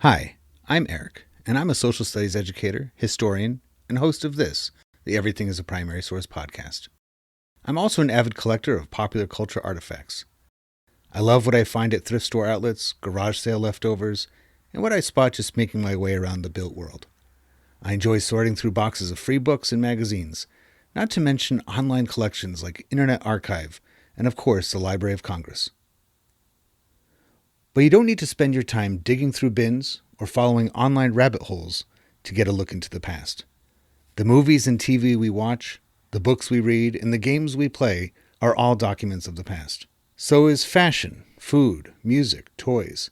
Hi, I'm Eric, and I'm a social studies educator, historian, and host of this, the Everything is a Primary Source podcast. I'm also an avid collector of popular culture artifacts. I love what I find at thrift store outlets, garage sale leftovers, and what I spot just making my way around the built world. I enjoy sorting through boxes of free books and magazines, not to mention online collections like Internet Archive, and of course the Library of Congress. But you don't need to spend your time digging through bins or following online rabbit holes to get a look into the past. The movies and TV we watch, the books we read, and the games we play are all documents of the past. So is fashion, food, music, toys,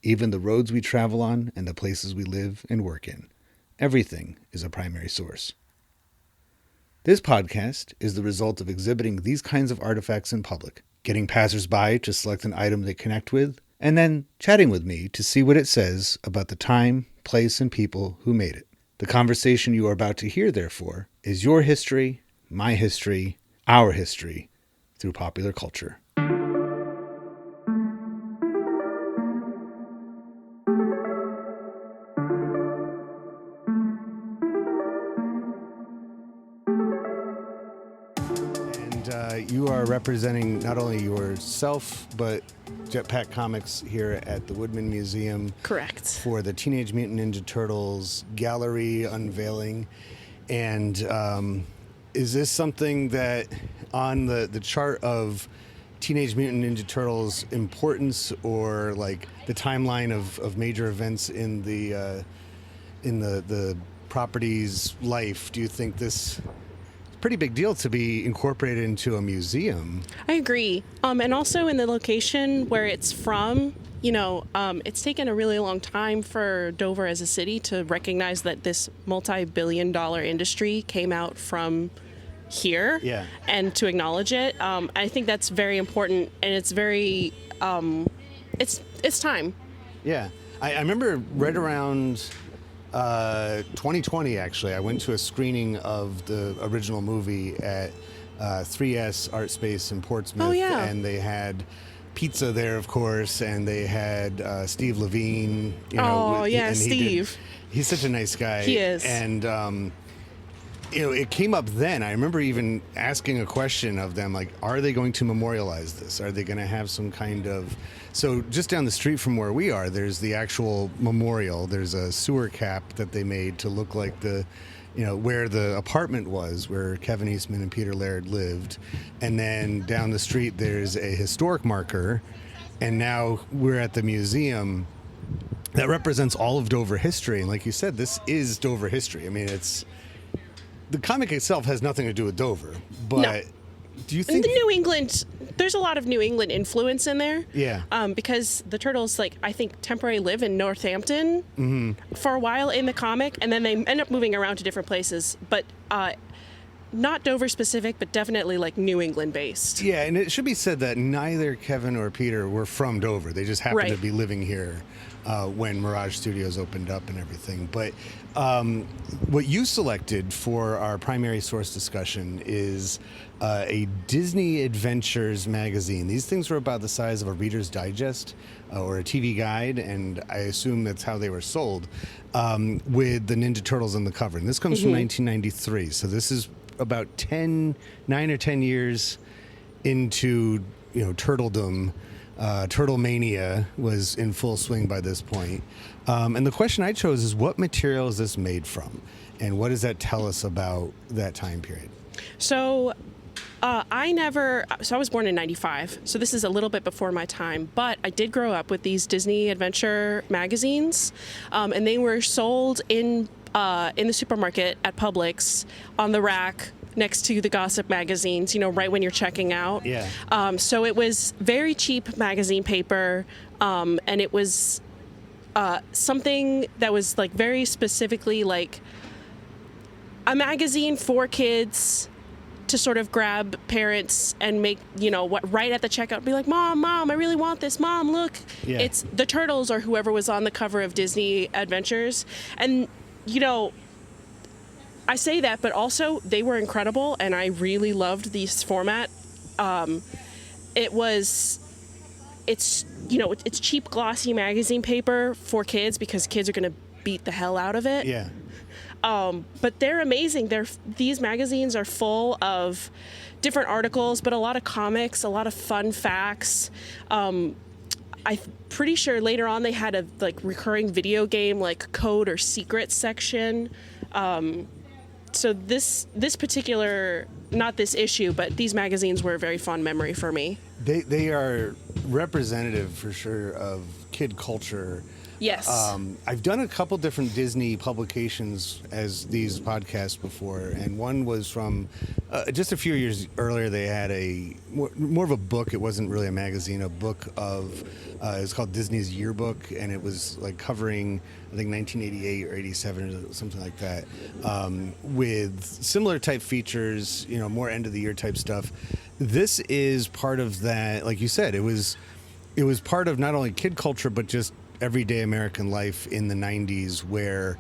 even the roads we travel on and the places we live and work in. Everything is a primary source. This podcast is the result of exhibiting these kinds of artifacts in public, getting passersby to select an item they connect with, and then chatting with me to see what it says about the time, place, and people who made it. The conversation you are about to hear, therefore, is your history, my history, our history, through popular culture. You are representing not only yourself, but Jetpack Comics here at the Woodman Museum. Correct. For the Teenage Mutant Ninja Turtles gallery unveiling. And is this something that on the chart of Teenage Mutant Ninja Turtles importance, or like the timeline of major events in the property's life, do you think this pretty big deal to be incorporated into a museum? I agree. And also in the location where it's from, it's taken a really long time for Dover as a city to recognize that this multi-billion-dollar industry came out from here. Yeah. And to acknowledge it. I think that's very important, and it's very, it's time. Yeah. I remember right around 2020, actually, I went to a screening of the original movie at 3S Art Space in Portsmouth. Oh, yeah. And they had pizza there, of course, and they had Steve Levine. And Steve. He's such a nice guy. He is. And, it came up then. I remember even asking a question of them, like, are they going to memorialize this? Are they going to have some kind of... So just down the street from where we are, there's the actual memorial. There's a sewer cap that they made to look like where the apartment was, where Kevin Eastman and Peter Laird lived. And then down the street, there's a historic marker. And now we're at the museum that represents all of Dover history. And like you said, this is Dover history. I mean, the comic itself has nothing to do with Dover, but No. Do you think... The New England, there's a lot of New England influence in there. Yeah. Because the Turtles, I think, temporarily live in Northampton for a while in the comic, and then they end up moving around to different places, but not Dover specific, but definitely New England based. Yeah, and it should be said that neither Kevin or Peter were from Dover. They just happened to Right. be living here when Mirage Studios opened up and everything. But what you selected for our primary source discussion is a Disney Adventures magazine. These things were about the size of a Reader's Digest or a TV guide, and I assume that's how they were sold, with the Ninja Turtles on the cover. And this comes from 1993, so this is about 9 or 10 years into turtledom. Turtle Mania was in full swing by this point. And the question I chose is, what material is this made from? And what does that tell us about that time period? So I was born in 95, so this is a little bit before my time, but I did grow up with these Disney Adventure magazines, and they were sold in the supermarket at Publix on the rack next to the gossip magazines, right when you're checking out. Yeah. So it was very cheap magazine paper, and it was something that was very specifically a magazine for kids to sort of grab parents and make, right at the checkout, be like, Mom, I really want this. Mom, look. Yeah. It's the Turtles or whoever was on the cover of Disney Adventures. And, I say that, but also they were incredible, and I really loved this format. It's it's cheap, glossy magazine paper for kids because kids are going to beat the hell out of it. Yeah. But they're amazing. These magazines are full of different articles, but a lot of comics, a lot of fun facts. I'm pretty sure later on they had a recurring video game code or secret section. So this particular, not this issue, but these magazines were a very fond memory for me. They are representative for sure of kid culture. Yes. I've done a couple different Disney publications as these podcasts before, and one was from just a few years earlier. They had a more of a book. It wasn't really a magazine. A book of it's called Disney's Yearbook, and it was covering I think 1988 or 87 or something like that, with similar type features. More end of the year type stuff. This is part of that. Like you said, it was part of not only kid culture but just everyday American life in the 90s where,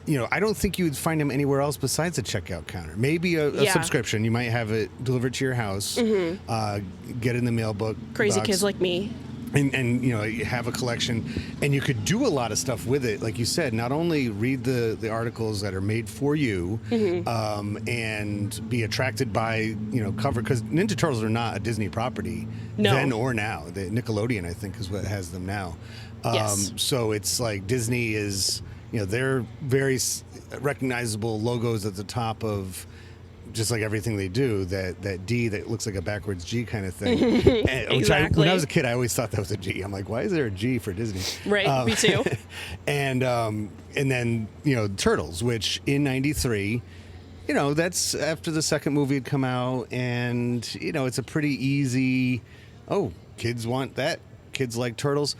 I don't think you would find them anywhere else besides a checkout counter. Maybe a subscription. You might have it delivered to your house, get in the mail book. Crazy box, kids like me. And you have a collection, and you could do a lot of stuff with it. Like you said, not only read the articles that are made for you, and be attracted by cover, because Ninja Turtles are not a Disney property then or now. The Nickelodeon, I think, is what has them now. Yes. So it's like Disney is, they're very recognizable logos at the top of just like everything they do, that D that looks like a backwards G kind of thing. Exactly. When I was a kid, I always thought that was a G. I'm like, why is there a G for Disney? Right, me too. And then, Turtles, which in 93, that's after the second movie had come out, and, it's a pretty easy, kids want that. Kids like Turtles.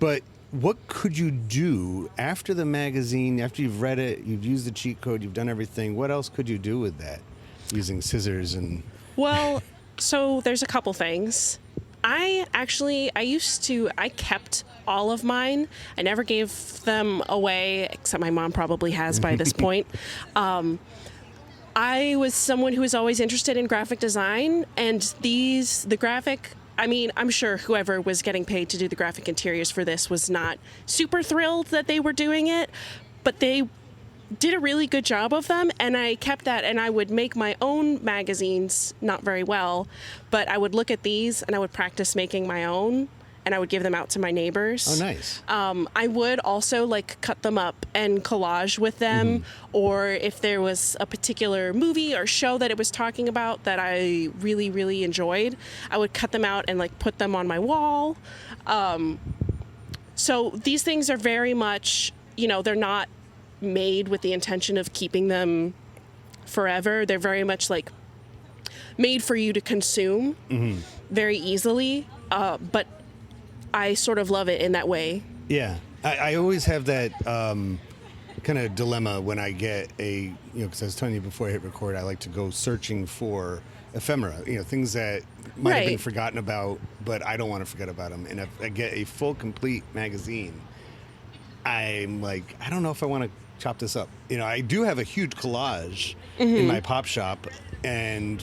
But what could you do after the magazine, after you've read it, you've used the cheat code, you've done everything, what else could you do with that? Using scissors and... Well, so there's a couple things. I kept all of mine. I never gave them away, except my mom probably has by this point. I was someone who was always interested in graphic design, and I'm sure whoever was getting paid to do the graphic interiors for this was not super thrilled that they were doing it, but they did a really good job of them, and I kept that, and I would make my own magazines, not very well, but I would look at these and I would practice making my own, and I would give them out to my neighbors. Oh, nice. I would also cut them up and collage with them, or if there was a particular movie or show that it was talking about that I really, really enjoyed, I would cut them out and put them on my wall. So these things are very much, they're not made with the intention of keeping them forever. They're very much made for you to consume very easily, but I sort of love it in that way. Yeah. I always have that kind of dilemma when I get because I was telling you before I hit record, I like to go searching for ephemera, things that might have been forgotten about, but I don't want to forget about them. And if I get a full, complete magazine, I'm like, I don't know if I want to chop this up. I do have a huge collage in my pop shop, and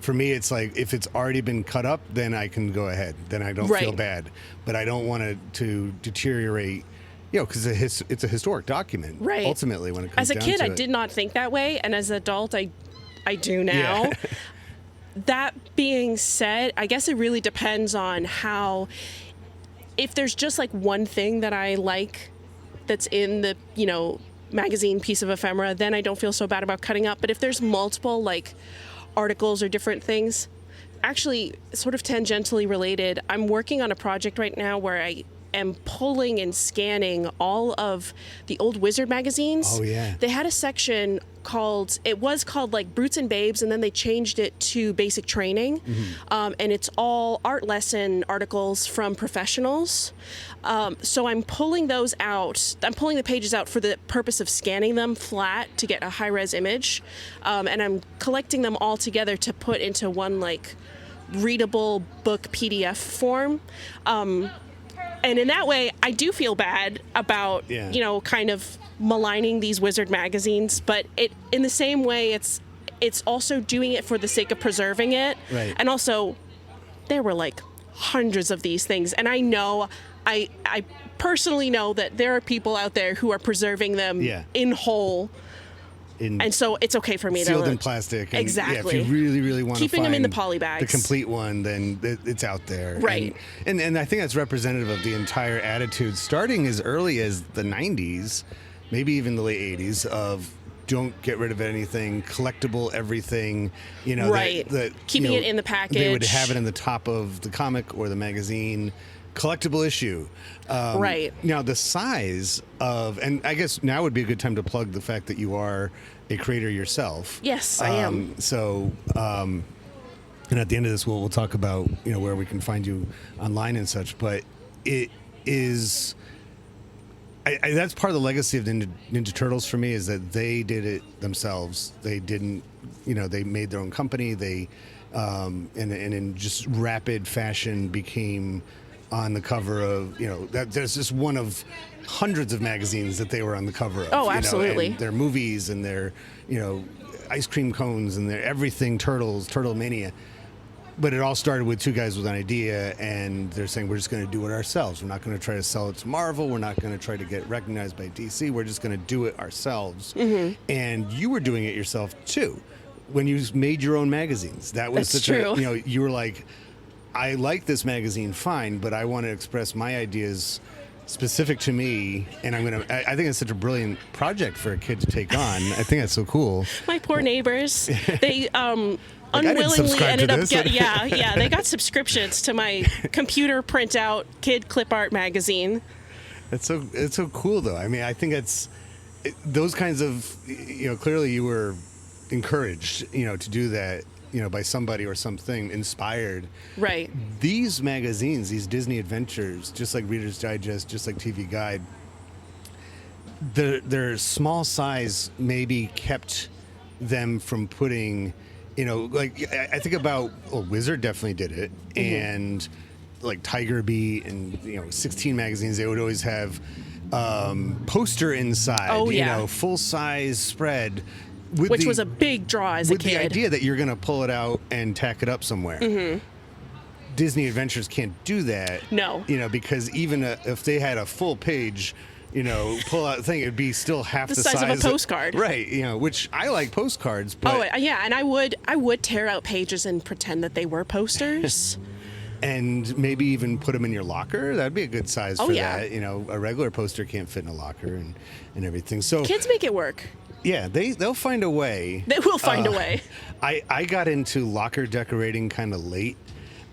for me, it's if it's already been cut up, then I can go ahead. Then I don't feel bad. But I don't want it to deteriorate, because it's a historic document. Right. Ultimately, when it comes down to it. As a kid, I did not think that way, and as an adult, I do now. Yeah. That being said, I guess it really depends on how. If there's just one thing that I like that's in the magazine piece of ephemera, then I don't feel so bad about cutting up. But if there's multiple articles or different things, actually sort of tangentially related, I'm working on a project right now where I am pulling and scanning all of the old Wizard magazines. Oh, yeah. They had a section called Brutes and Babes, and then they changed it to Basic Training. And it's all art lesson articles from professionals. So I'm pulling those out. I'm pulling the pages out for the purpose of scanning them flat to get a high-res image. And I'm collecting them all together to put into one readable book PDF form. And in that way, I do feel bad about, kind of maligning these Wizard magazines. But in the same way, it's also doing it for the sake of preserving it. Right. And also, there were hundreds of these things, and I know I personally know that there are people out there who are preserving them in whole. And so it's okay for me sealed to in plastic. And exactly. Yeah, if you really, really want to keeping find them in the poly bags, the complete one, then it's out there. Right. And I think that's representative of the entire attitude, starting as early as the 90s, maybe even the late 80s, of don't get rid of anything, collectible everything. You know, right. Keeping it in the package. They would have it in the top of the comic or the magazine. Collectible issue. Right. Now, the size of, and I guess now would be a good time to plug the fact that you are a creator yourself. Yes, I am. So, and at the end of this, we'll talk about, where we can find you online and such, but it is, that's part of the legacy of Ninja Turtles for me, is that they did it themselves. They didn't, they made their own company. They, and in just rapid fashion became on the cover of, there's just one of hundreds of magazines that they were on the cover of. Oh, absolutely. And their movies and their, ice cream cones and their everything, Turtle Mania. But it all started with two guys with an idea, and they're saying, we're just going to do it ourselves. We're not going to try to sell it to Marvel. We're not going to try to get recognized by DC. We're just going to do it ourselves. Mm-hmm. And you were doing it yourself, too, when you made your own magazines. That was That's such true. You were like, I like this magazine fine, but I want to express my ideas specific to me, and I think it's such a brilliant project for a kid to take on. I think that's so cool. My poor neighbors, they unwillingly ended up they got subscriptions to my computer printout kid clip art magazine. It's so cool, though. I mean, I think those kinds of, clearly you were encouraged, to do that, by somebody or something, inspired. Right. These magazines, these Disney adventures, just like Reader's Digest, just like TV Guide, their small size maybe kept them from putting, like, I think about, Wizard definitely did it, and like Tiger Beat and, 16 magazines, they would always have poster inside, full size spread. Which was a big draw as a kid. With the idea that you're going to pull it out and tack it up somewhere. Mm-hmm. Disney Adventures can't do that. No. Because even if they had a full page, pull out thing, it'd be still half the size of a postcard. Right. Which I like postcards. But and I would tear out pages and pretend that they were posters. And maybe even put them in your locker. That'd be a good size for that. A regular poster can't fit in a locker and everything. So kids make it work. Yeah, they'll find a way. They will find a way. I got into locker decorating kind of late.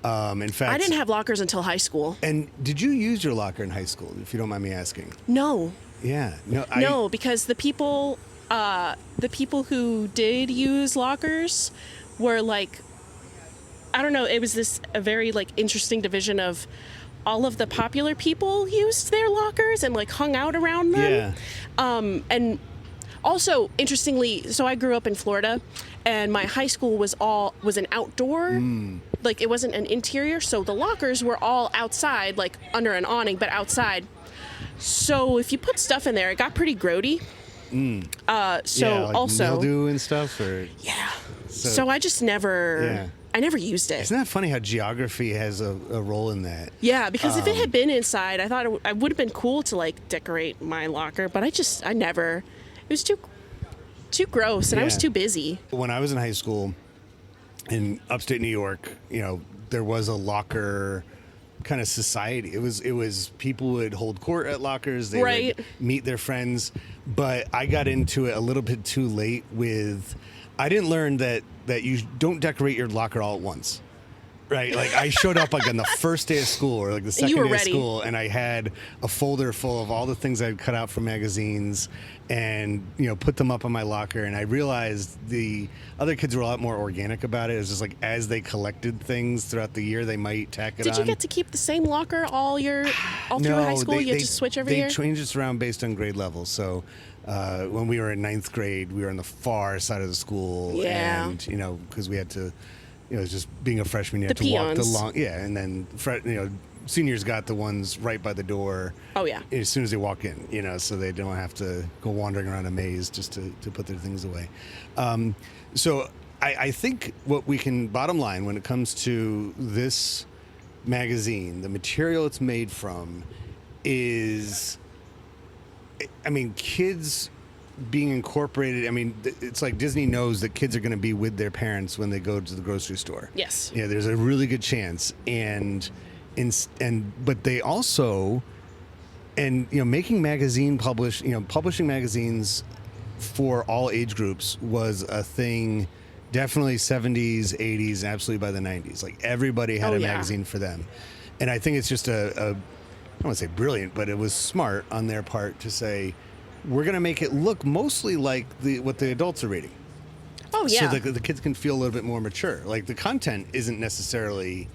In fact, I didn't have lockers until high school. And did you use your locker in high school, if you don't mind me asking? No. Yeah. No, because the people who did use lockers were like, I don't know, it was a very like interesting division of all of the popular people used their lockers and like hung out around them. Yeah. And also, interestingly, so I grew up in Florida, and my high school was an outdoor, like it wasn't an interior, so the lockers were all outside, like under an awning, but outside. So if you put stuff in there, it got pretty grody. Like also mildew and stuff, or so I just never. I never used it. Isn't that funny how geography has a role in that? Yeah, because if it had been inside, I thought it would have been cool to like decorate my locker, but I never. It was too gross, and I was too busy. When I was in high school in upstate New York, there was a locker kind of society. It was people would hold court at lockers. They would meet their friends. But I got into it a little bit too late I didn't learn that you don't decorate your locker all at once. Right, like I showed up like on the first day of school or like the second day of school, and I had a folder full of all the things I'd cut out from magazines, and put them up on my locker. And I realized the other kids were a lot more organic about it. It was just like as they collected things throughout the year, they might tack it on. Did you get to keep the same locker all through high school? You had to switch every year? They changed us around based on grade level. So when we were in 9th grade, we were on the far side of the school, and because we had to. Just being a freshman, you had to walk the long, and then seniors got the ones right by the door. Oh yeah. As soon as they walk in, so they don't have to go wandering around a maze just to put their things away. So I think what we can bottom line when it comes to this magazine, the material it's made from is, I mean, kids being incorporated. I mean, it's like Disney knows that kids are going to be with their parents when they go to the grocery store. Yes. Yeah, there's a really good chance. But they also, making publishing magazines for all age groups was a thing. Definitely 70s, 80s, absolutely by the 90s. Like everybody had a magazine for them. And I think it's just I don't want to say brilliant, but it was smart on their part to say, we're going to make it look mostly like what the adults are reading. Oh, yeah. So the kids can feel a little bit more mature. Like the content isn't necessarily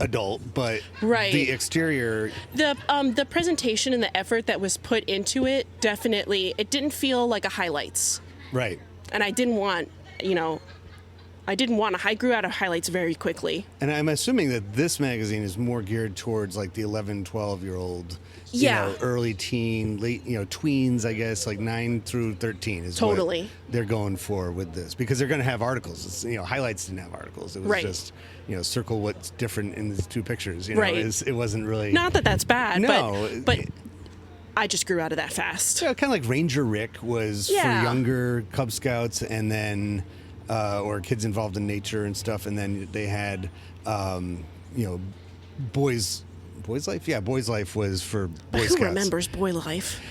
adult, but the exterior, the presentation and the effort that was put into it, definitely, it didn't feel like a highlights. Right. And I didn't want I grew out of highlights very quickly. And I'm assuming that this magazine is more geared towards like the 11, 12-year-old, early teen, late, tweens, I guess, like 9 through 13 is totally what they're going for with this, because they're going to have articles. It's, highlights didn't have articles. It was just, circle what's different in these two pictures. It wasn't really. Not that that's bad. No, but I just grew out of that fast. Yeah, kind of like Ranger Rick was for younger Cub Scouts, and then or kids involved in nature and stuff, and then they had Boys Life. Yeah, Boys Life was for Boy Scouts. Who remembers Boy Life?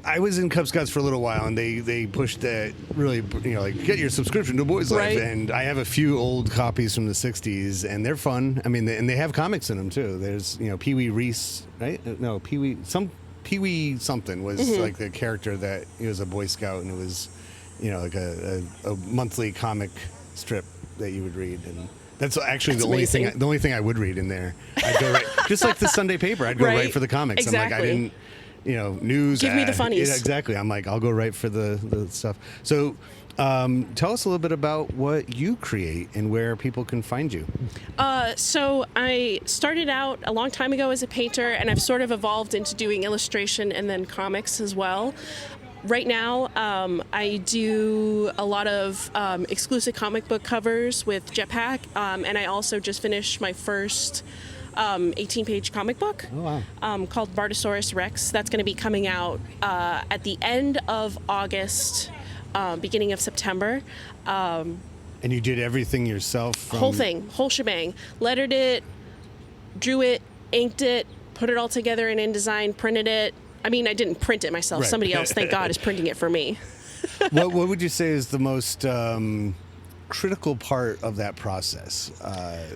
I was in Cub Scouts for a little while, and they pushed that really, like get your subscription to Boys Life, and I have a few old copies from the '60s, and they're fun. I mean, and they have comics in them too. There's Pee Wee Reese, right? No, Pee Wee something was like the character that he was a Boy Scout, and it was like a monthly comic strip that you would read, and that's actually the only thing I would read in there. I'd go right, just like the Sunday paper. I'd go right for the comics. Exactly. I'm like, I didn't. News. Give me the funnies. Yeah, exactly. I'm like, I'll go right for the stuff. So, tell us a little bit about what you create and where people can find you. So I started out a long time ago as a painter, and I've sort of evolved into doing illustration and then comics as well. Right now, I do a lot of exclusive comic book covers with Jetpack, and I also just finished my first 18-page comic book called Bartosaurus Rex. That's going to be coming out at the end of August, beginning of September. And you did everything yourself? Whole thing, whole shebang. Lettered it, drew it, inked it, put it all together in InDesign, printed it. I mean, I didn't print it myself. Right. Somebody else, thank God, is printing it for me. What would you say is the most critical part of that process?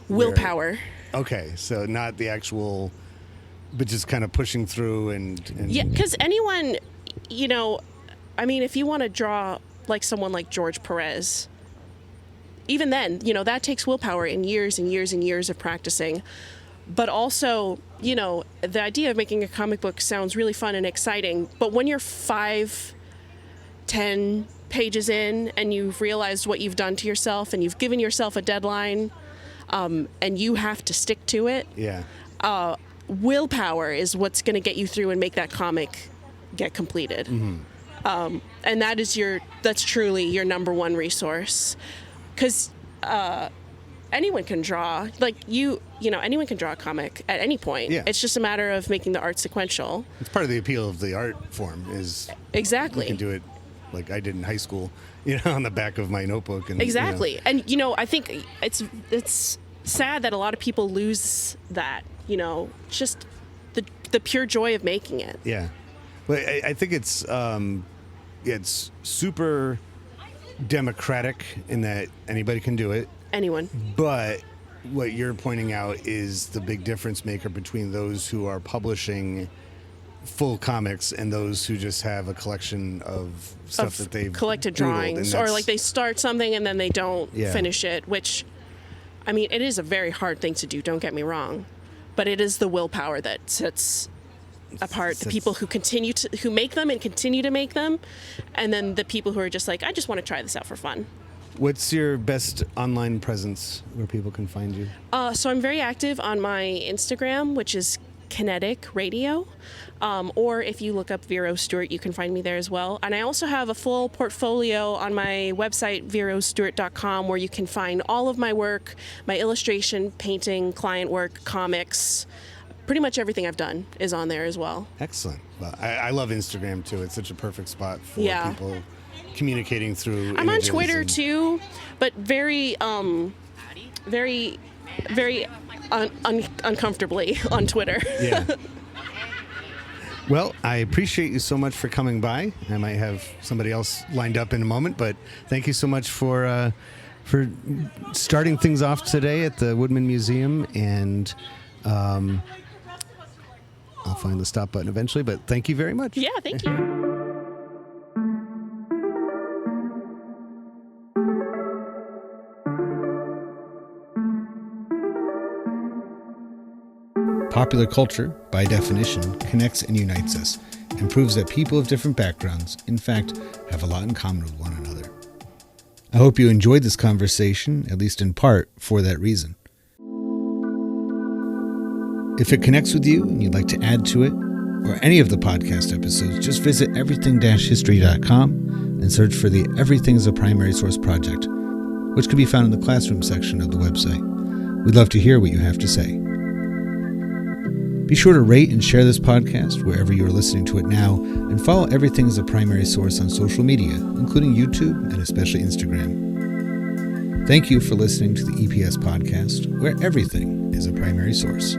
Willpower. Okay, so not the actual, but just kind of pushing through and yeah, because anyone, if you want to draw like someone like George Perez, even then, that takes willpower and years and years and years of practicing. But also, the idea of making a comic book sounds really fun and exciting, but when you're 5, 10 pages in and you've realized what you've done to yourself and you've given yourself a deadline, and you have to stick to it. Yeah. Willpower is what's going to get you through and make that comic get completed. Mm-hmm. And that's truly your number one resource. Because anyone can draw. Like anyone can draw a comic at any point. Yeah. It's just a matter of making the art sequential. It's part of the appeal of the art form is exactly. You can do it like I did in high school, on the back of my notebook. And exactly. And I think it's sad that a lot of people lose that, just the pure joy of making it. Yeah. But I think it's super democratic in that anybody can do it. Anyone. But what you're pointing out is the big difference maker between those who are publishing full comics and those who just have a collection of stuff that they've collected drawings, or like they start something and then they don't finish it, which it is a very hard thing to do, don't get me wrong, but it is the willpower that sets apart the people who make them and continue to make them, and then the people who are just like, I just want to try this out for fun. What's your best online presence where people can find you? So I'm very active on my Instagram, which is Kinetic Radio. Or if you look up Vero Stewart, you can find me there as well. And I also have a full portfolio on my website, verostewart.com, where you can find all of my work, my illustration, painting, client work, comics. Pretty much everything I've done is on there as well. Excellent. Well, I love Instagram too. It's such a perfect spot for Yeah. people communicating through. I'm on images Twitter and- too, but very uncomfortably on Twitter. Yeah. Well, I appreciate you so much for coming by. I might have somebody else lined up in a moment, but thank you so much for starting things off today at the Woodman Museum, and I'll find the stop button eventually, but thank you very much. Yeah, thank you. Popular culture, by definition, connects and unites us, and proves that people of different backgrounds, in fact, have a lot in common with one another. I hope you enjoyed this conversation, at least in part, for that reason. If it connects with you and you'd like to add to it, or any of the podcast episodes, just visit everything-history.com and search for the Everything is a Primary Source project, which can be found in the classroom section of the website. We'd love to hear what you have to say. Be sure to rate and share this podcast wherever you are listening to it now, and follow Everything as a Primary Source on social media, including YouTube and especially Instagram. Thank you for listening to the EPS podcast, where everything is a primary source.